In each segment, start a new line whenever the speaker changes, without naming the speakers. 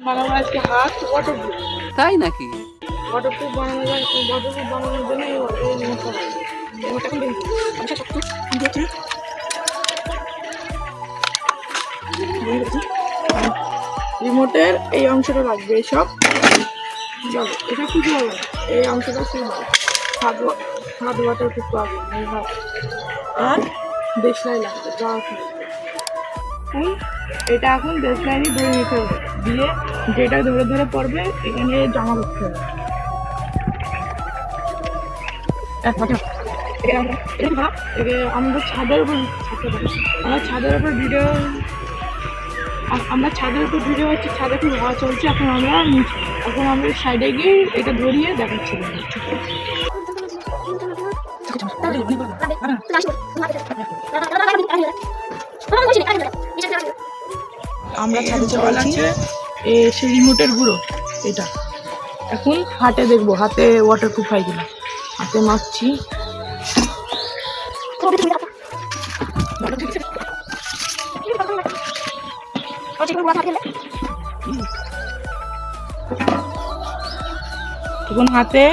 বানাবো আজকে হাত ওয়াটারপ্রুফ।
তাই নাকি?
ওয়াটারপ্রুফ বানানোর জন্য এই রিমোটটা লাগবে। রিমোটটা এখন দেখি আচ্ছা সত্য দেখছি রিমোটের এই অংশটা লাগবে সব যাবে এটা কিছু হবে না। এই অংশটা শুরু হবে হাত ওয়াটারপ্রুফ পাবে এই হাত আর দেশলাই লাগবে যা এটা এখন দেশলাইনই ধরে নিতে হবে দিয়ে যেটা ধরে ধরে পড়বে এখানে জমা করতে হবে। আমাদের ছাদের উপর ভিডিও হচ্ছে ছাদে খুব হাওয়া চলছে এখন আমরা সাইডে গিয়ে এটা ধরিয়ে দেখাচ্ছি। আমরা ছাদে চলেছি সেই রিমোটের গুঁড়ো এটা এখন হাতে দেখবো হাতে ওয়াটারপ্রুফ হয় কিনা হাতে মাখছি। এখন হাতে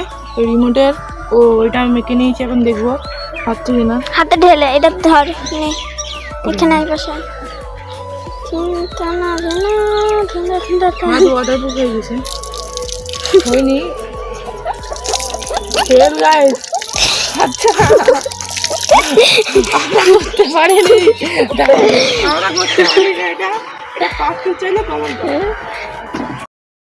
রিমোটের ওইটা মেখে নিয়েছি এখন দেখবো হচ্ছে কিনা।
হাতে ঢেলে এটা ধর এখানে এই পাশে চিন্তা না
ওয়াটারপ্রুফ হয়ে গেছে হয়নি ফেল গাইস। আচ্ছা আমরা করতে পারিনি এটা পারতে চাইলে কমেন্ট করো।